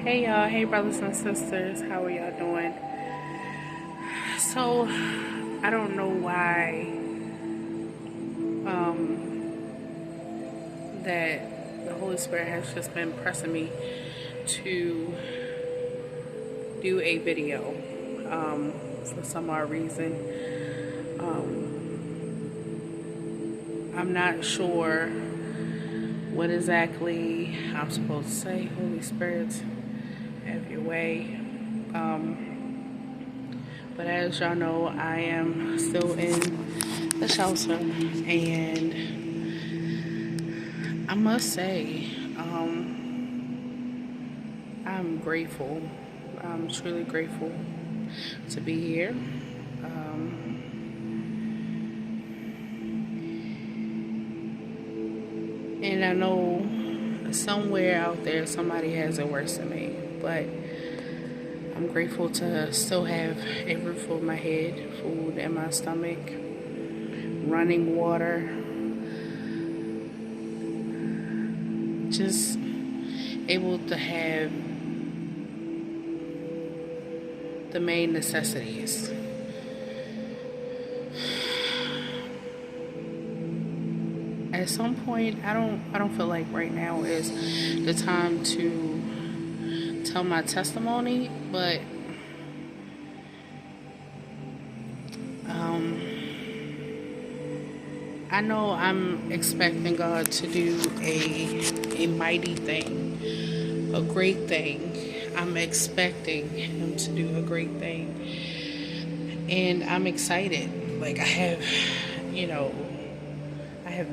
Hey y'all, hey brothers and sisters, how are y'all doing? So, I don't know why that the Holy Spirit has just been pressing me to do a video for some odd reason. I'm not sure what exactly I'm supposed to say. Holy Spirit, have your way. But as y'all know, I am still in the shelter, and I must say, I'm grateful. I'm truly grateful to be here. And I know somewhere out there somebody has it worse than me, but I'm grateful to still have a roof over my head, food in my stomach, running water, just able to have the main necessities. At some point, I don't feel like right now is the time to tell my testimony, but I know I'm expecting God to do a mighty thing, a great thing. I'm expecting Him to do a great thing, and I'm excited. Like I have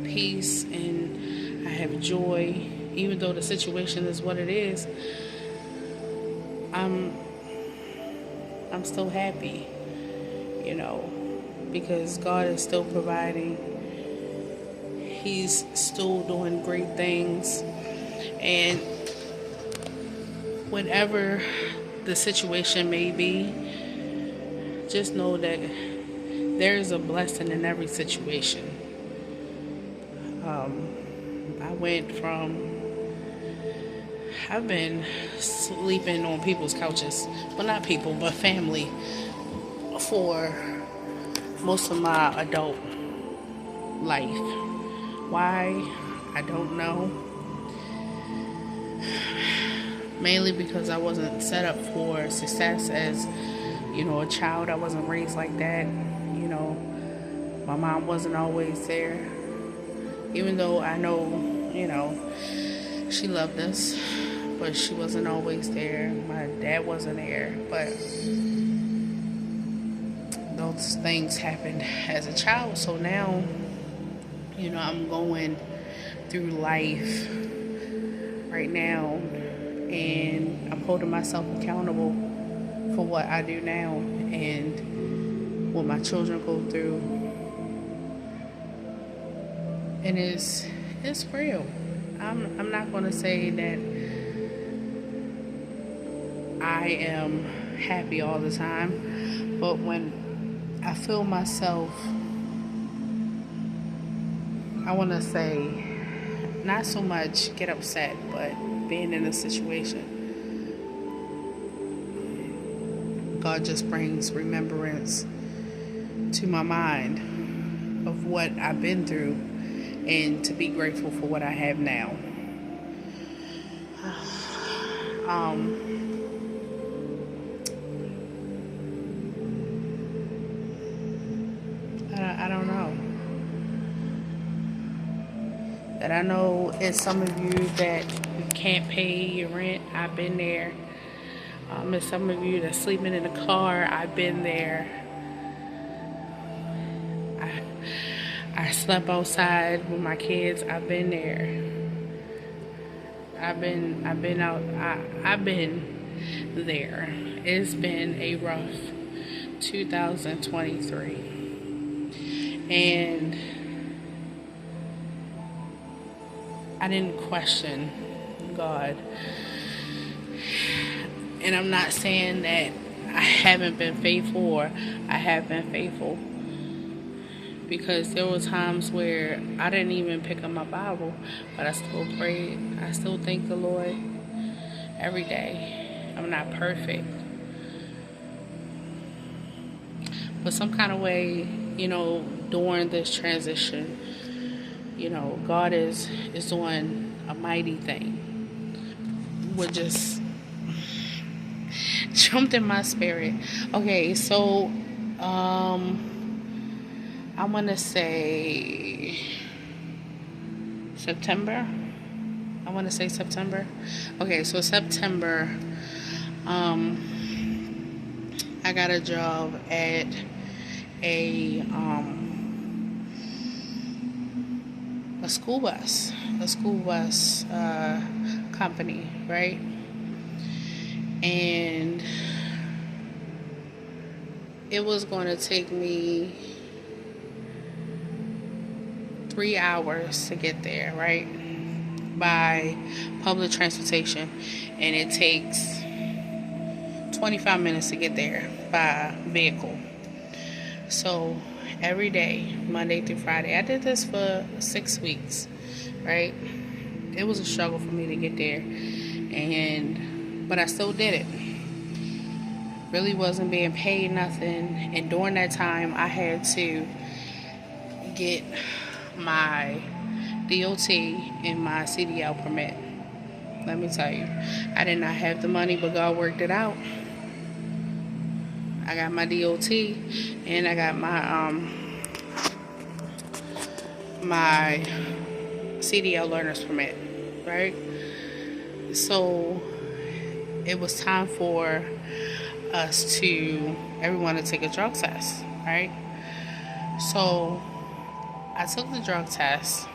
peace and I have joy, even though the situation is what it is. I'm I'm still happy, because God is still providing. He's still doing great things, and whatever the situation may be, just know that there is a blessing in every situation. I went from I've been sleeping on people's couches. Well, not people, but family for most of my adult life. Why? I don't know. Mainly because I wasn't set up for success as, a child. I wasn't raised like that. My mom wasn't always there. Even though I know, she loved us, but she wasn't always there. My dad wasn't there, but those things happened as a child. So now, I'm going through life right now, and I'm holding myself accountable for what I do now and what my children go through. And it's real. I'm not going to say that I am happy all the time, but when I feel myself, I want to say, not so much get upset, but being in a situation, God just brings remembrance to my mind of what I've been through, and to be grateful for what I have now. I don't know. That I know it's some of you that can't pay your rent. I've been there. It's some of you that's sleeping in the car. I've been there. I slept outside with my kids. I've been there. I've been out. I've been there. It's been a rough 2023. And I didn't question God. And I'm not saying that I haven't been faithful, or I have been faithful. Because there were times where I didn't even pick up my Bible, but I still prayed. I still thanked the Lord. every day. I'm not perfect. But some kind of way, during this transition, God is doing a mighty thing. What just jumped in my spirit. Okay, so I want to say September. I want to say September. Okay, so September, I got a job at a school bus, company, right? And it was going to take me 3 hours to get there, right? By public transportation, and it takes 25 minutes to get there by vehicle. So every day, Monday through Friday, I did this for 6 weeks, right? It was a struggle for me to get there, but I still did it. Really wasn't being paid nothing, and during that time, I had to get my DOT and my CDL permit. Let me tell you, I did not have the money, but God worked it out. I got my DOT and I got my CDL learner's permit, right? So it was time for everyone to take a drug test, right? So I took the drug test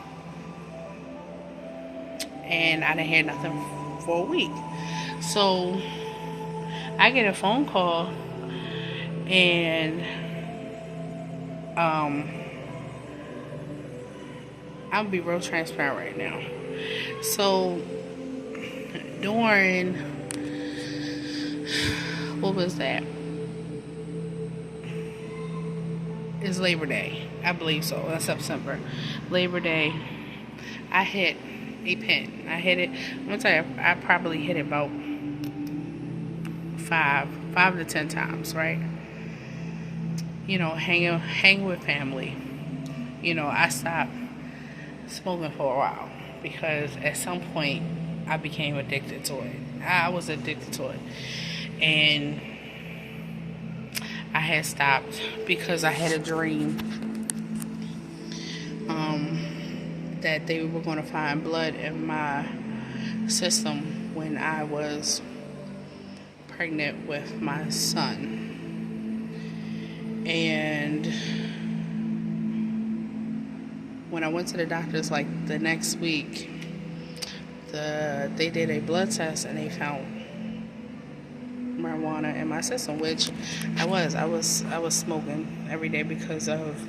and I didn't hear nothing for a week. So I get a phone call, and I'll be real transparent right now. So during, what was that? It's Labor Day, I believe so. That's September. Labor Day, I hit a pin. I hit it. I'm gonna tell you, I probably hit it about 5 to 10 times, right? Hanging with family. I stopped smoking for a while because at some point I became addicted to it. I was addicted to it, and I had stopped because I had a dream that they were going to find blood in my system when I was pregnant with my son. And when I went to the doctors like the next week, they did a blood test and they found marijuana in my system, which I was smoking every day because of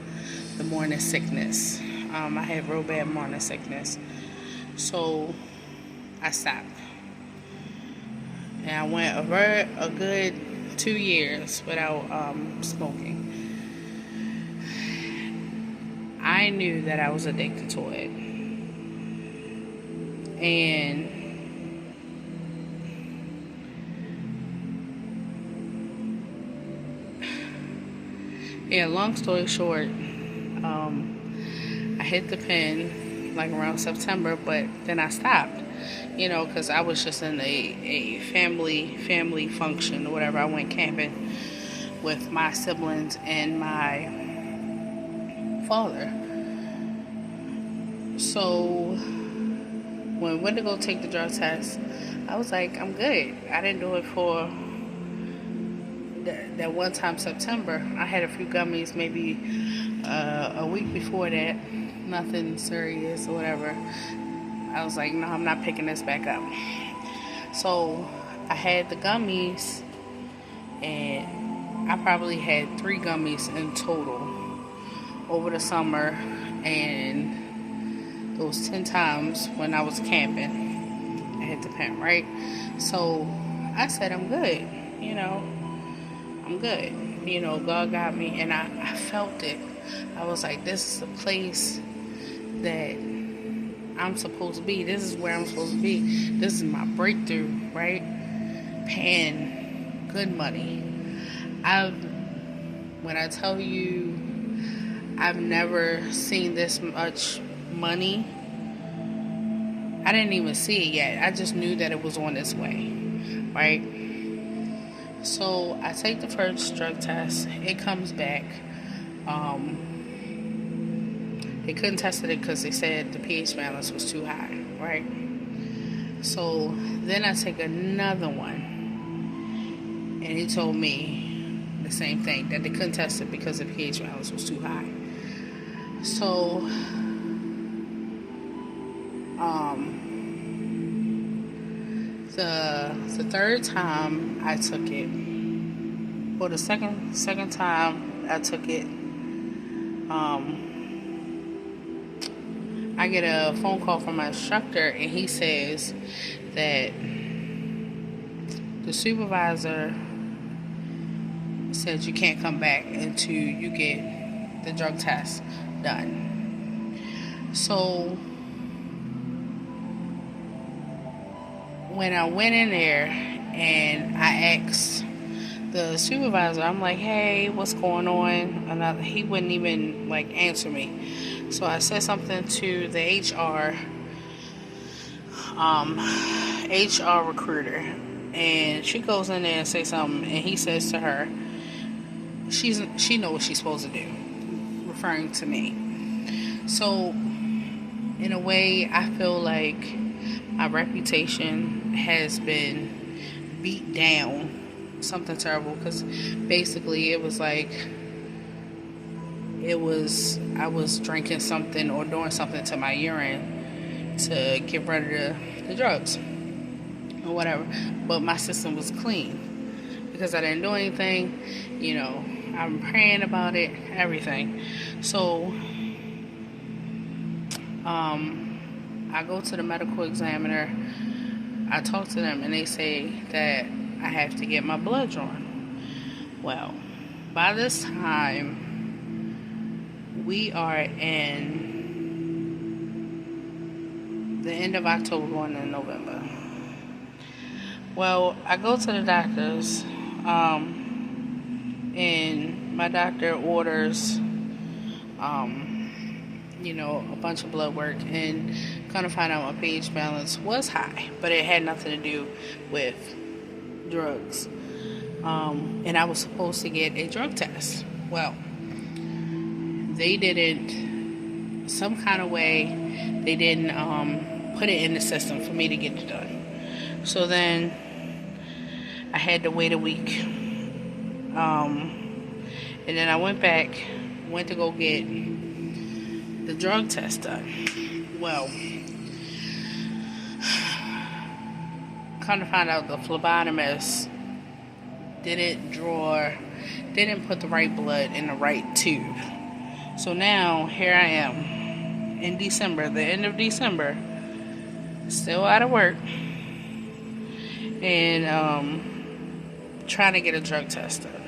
the morning sickness. I had real bad morning sickness, so I stopped, and I went a good 2 years without smoking. I knew that I was addicted to it, and yeah, long story short, I hit the pin like around September, but then I stopped, because I was just in a family function or whatever. I went camping with my siblings and my father. So when we went to go take the drug test, I was like, I'm good. I didn't do it for that one time September. I had a few gummies maybe a week before that, nothing serious or whatever. I was like, no, I'm not picking this back up. So I had the gummies, and I probably had 3 gummies in total over the summer, and those 10 times when I was camping, I hit the pen, right? So I said, I'm good, I'm good. God got me, and I felt it. I was like, this is a place that I'm supposed to be. This is where I'm supposed to be. This is my breakthrough, right? Paying good money. I've when I tell you I've never seen this much money. I didn't even see it yet. I just knew that it was on its way, right? So I take the first drug test. It comes back. They couldn't test it because they said the pH balance was too high, right? So then I take another one, and he told me the same thing, that they couldn't test it because the pH balance was too high. So the third time I took it, or the second time I took it, I get a phone call from my instructor, and he says that the supervisor said you can't come back until you get the drug test done. So when I went in there and I asked the supervisor, I'm like, hey, what's going on? And he wouldn't even answer me. So I said something to the HR recruiter, and she goes in there and says something, and he says to her, she knows what she's supposed to do, referring to me. So in a way, I feel like my reputation has been beat down, something terrible, because basically it was I was drinking something or doing something to my urine to get rid of the drugs or whatever, but my system was clean because I didn't do anything. I'm praying about it, everything. So I go to the medical examiner. I talk to them, and they say that I have to get my blood drawn. Well, by this time, we are in the end of October, going into November. Well, I go to the doctor's, and my doctor orders, a bunch of blood work, and kind of find out my pH balance was high, but it had nothing to do with drugs. And I was supposed to get a drug test. Well, they didn't, some kind of way, they didn't put it in the system for me to get it done. So then I had to wait a week. And then I went to go get the drug test done. Well, kind of find out the phlebotomist didn't put the right blood in the right tube. So now here I am in December, the end of December, still out of work, and trying to get a drug test done.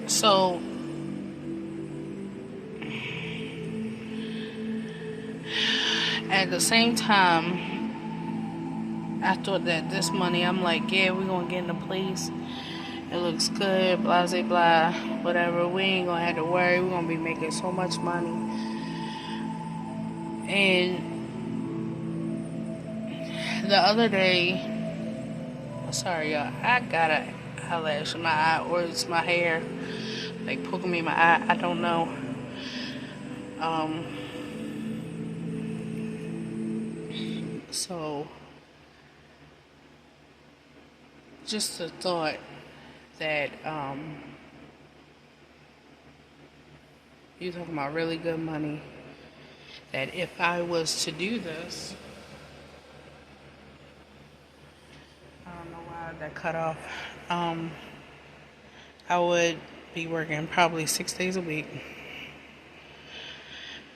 So at the same time, I thought that this money, I'm like, yeah, we're gonna get in a place. It looks good, blah, blah, blah, whatever. We ain't gonna have to worry. We're gonna be making so much money. And the other day, sorry y'all, I got a eyelash in my eye, or it's my hair, poking me in my eye. I don't know. So just the thought that you're talking about really good money, that if I was to do this, I don't know why that cut off, I would be working probably 6 days a week,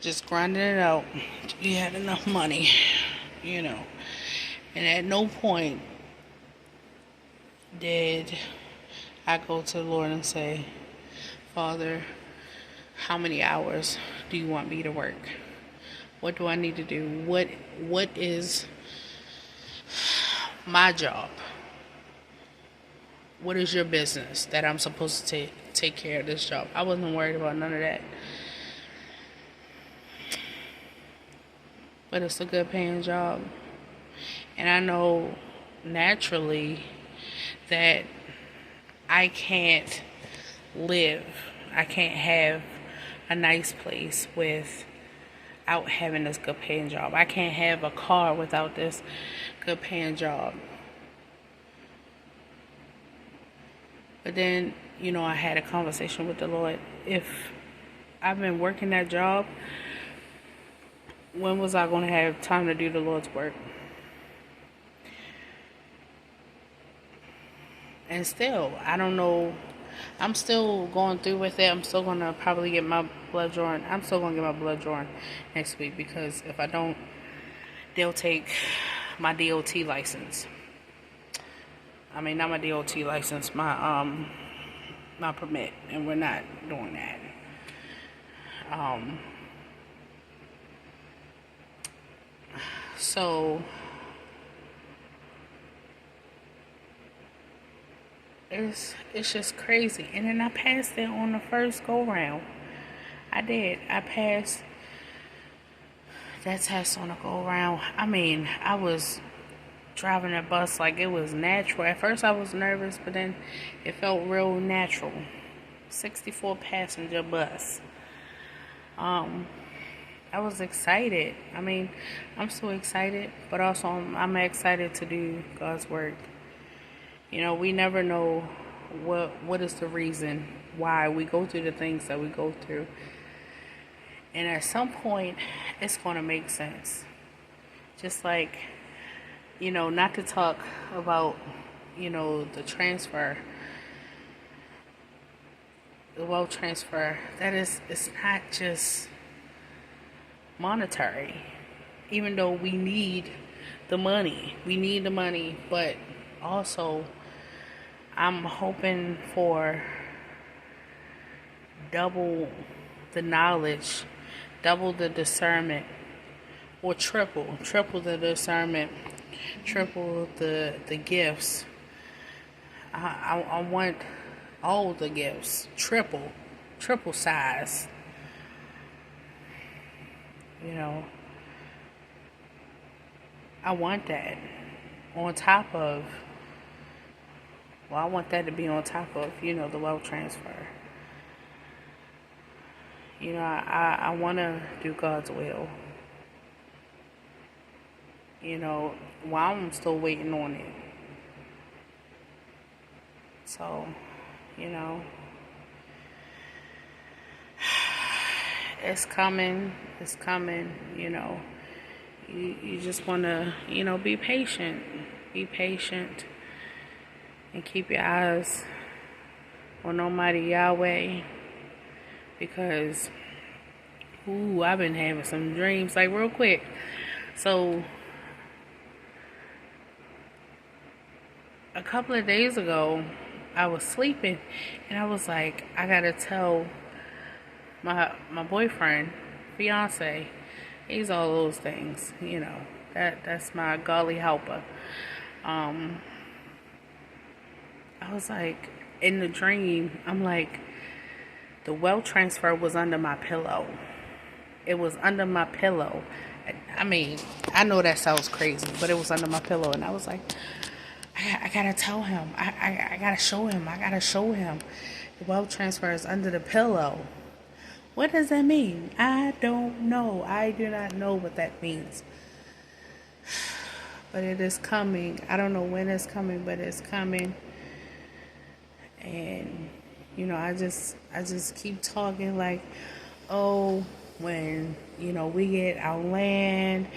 just grinding it out till you had enough money, and at no point did I go to the Lord and say, Father, how many hours do you want me to work? What do I need to do? What is my job? What is your business that I'm supposed to take care of this job? I wasn't worried about none of that. But it's a good paying job. And I know naturally that I can't live. I can't have a nice place without having this good paying job. I can't have a car without this good paying job. But then, I had a conversation with the Lord. If I've been working that job, when was I going to have time to do the Lord's work? And still, I don't know. I'm still going through with it. I'm still going to probably get my blood drawn. I'm still going to get my blood drawn next week, because if I don't, they'll take my DOT license. I mean, not my DOT license, my permit, and we're not doing that. So it's just crazy. And then I passed it on the first go round. I did. I passed that test on the go round. I mean, I was driving a bus like it was natural. At first I was nervous, but then it felt real natural. 64 passenger bus. I was excited. I mean, I'm so excited, but also I'm excited to do God's work. We never know what is the reason why we go through the things that we go through. And at some point, it's going to make sense. Just like, not to talk about, the transfer, the wealth transfer. It's not just monetary. Even though we need the money, but also I'm hoping for double the knowledge, double the discernment, or triple the discernment, triple the gifts. I want all the gifts, triple size. I want that on top of, I want that to be on top of, the wealth transfer. I want to do God's will. While I'm still waiting on it. So, it's coming. You just want to, be patient. Be patient. And keep your eyes on Almighty Yahweh. Because, I've been having some dreams, like real quick. So, a couple of days ago, I was sleeping, and I was like, I gotta tell my boyfriend, fiance, he's all those things, that's my godly helper. I was like, in the dream, I'm like, the wealth transfer was under my pillow. It was under my pillow. I mean, I know that sounds crazy, but it was under my pillow, and I was like, I gotta tell him. I gotta show him. The wealth transfer is under the pillow. What does that mean? I don't know. I do not know what that means. But it is coming. I don't know when it's coming, but it's coming. And, I just keep talking like, oh, when, we get our land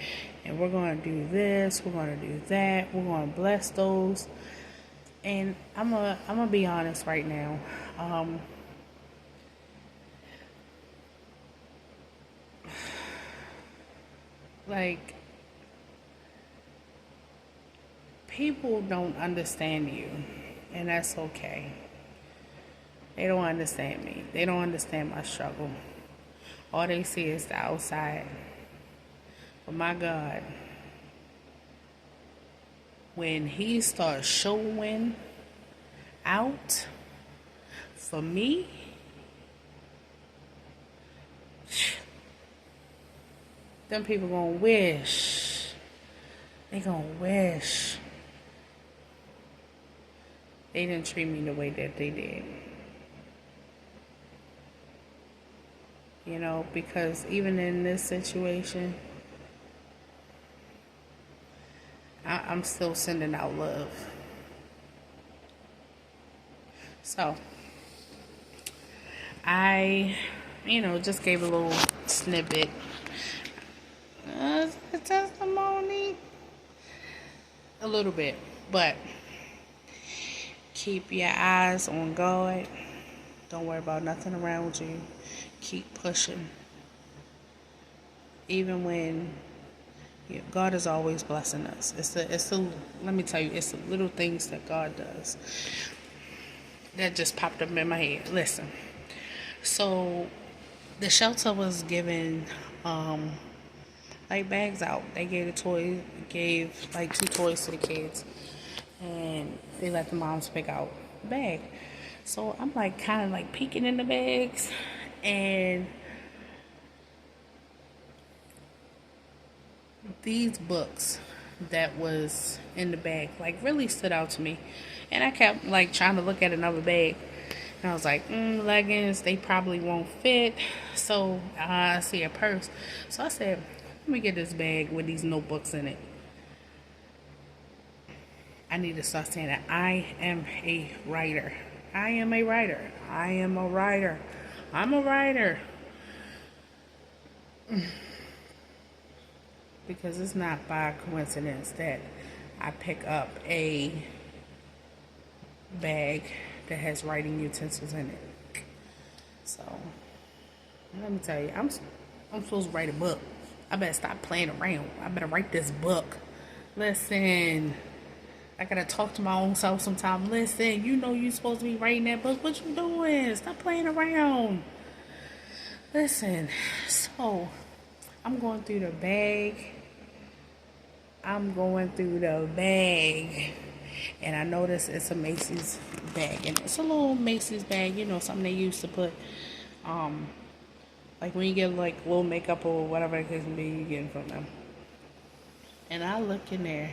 and we're going to do this, we're going to do that, we're going to bless those. And I'm going to be honest right now. Like, people don't understand you, and that's okay. They don't understand me. They don't understand my struggle. All they see is the outside. But my God, when he starts showing out for me, them people gonna wish. They gonna wish they didn't treat me the way that they did. You know, because even in this situation, I'm still sending out love. So, I, just gave a little snippet. It's a testimony. A little bit. But, keep your eyes on God. Don't worry about nothing around you. Keep pushing. Even when God is always blessing us. Let me tell you, it's the little things that God does. That just popped up in my head. Listen. So the shelter was giving like bags out. They gave like 2 toys to the kids, and they let the moms pick out the bag. So I'm like kind of like peeking in the bags, and these books that was in the bag like really stood out to me, and I kept like trying to look at another bag, and I was like, leggings, they probably won't fit. So I see a purse, so I said, let me get this bag with these notebooks in it. I need to start saying that I am a writer. I am a writer. I am a writer. I'm a writer. Because it's not by coincidence that I pick up a bag that has writing utensils in it. So, let me tell you, I'm supposed to write a book. I better stop playing around. I better write this book. Listen, I gotta talk to my own self sometimes. Listen, you're supposed to be writing that book. What you doing? Stop playing around. Listen, so I'm going through the bag. And I notice it's a Macy's bag. And it's a little Macy's bag, something they used to put, like when you get like little makeup or whatever it can be, you get it from them. And I look in there.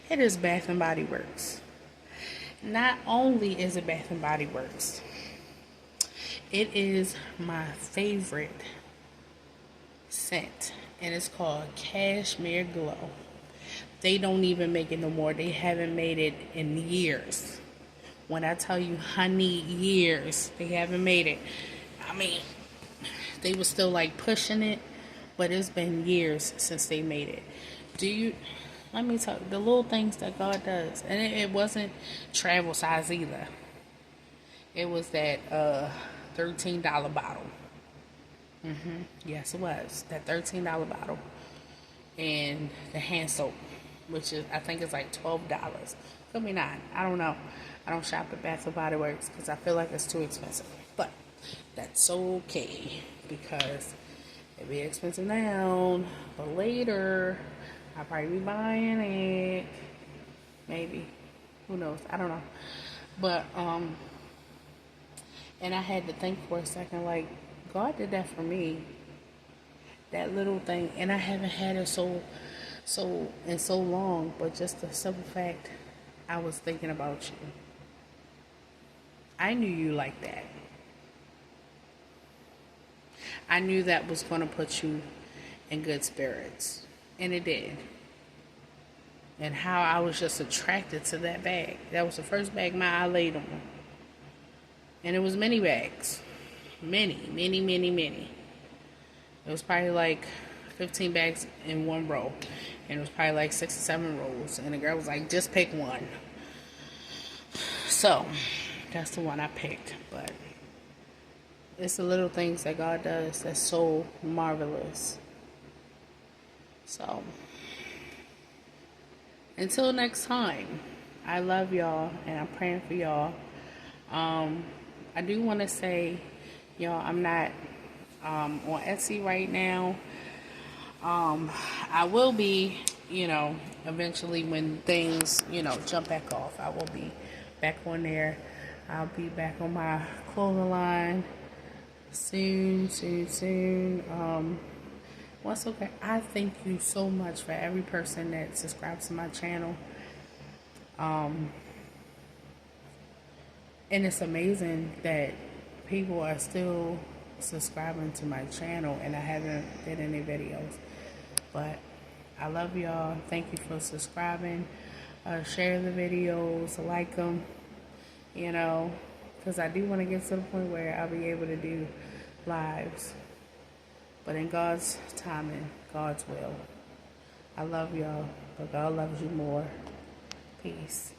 It is Bath and Body Works. Not only is it Bath and Body Works, it is my favorite scent, and it's called Cashmere Glow. They don't even make it no more. They haven't made it in years. When I tell you, honey, years, they haven't made it. I mean, they were still like pushing it, but it's been years since they made it. Let me tell you, the little things that God does. And it wasn't travel size either. It was that $13 bottle. Yes, it was. That $13 bottle. And the hand soap, which is, I think it's like $12. Could be not. I don't know. I don't shop at Bath and Body Works because I feel like it's too expensive. But that's okay because it'll be expensive now. But later, I'll probably be buying it. Maybe. Who knows? I don't know. But, and I had to think for a second, like, God did that for me. That little thing. And I haven't had it so long. But just the simple fact, I was thinking about you. I knew you like that. I knew that was going to put you in good spirits. And it did. And how I was just attracted to that bag. That was the first bag my eye laid on. And it was many bags. Many. It was probably like 15 bags in one row. And it was probably like 6 or 7 rows. And the girl was like, just pick one. So, that's the one I picked. But it's the little things that God does that's so marvelous. So, until next time, I love y'all and I'm praying for y'all. I do want to say, y'all, I'm not on Etsy right now. I will be, eventually when things, jump back off, I will be back on there. I'll be back on my clothing line soon, soon, soon. Once again, I thank you so much for every person that subscribes to my channel. And it's amazing that people are still subscribing to my channel and I haven't did any videos. But I love y'all. Thank you for subscribing. Share the videos, like them, because I do want to get to the point where I'll be able to do lives. But in God's timing, God's will. I love y'all, but God loves you more. Peace.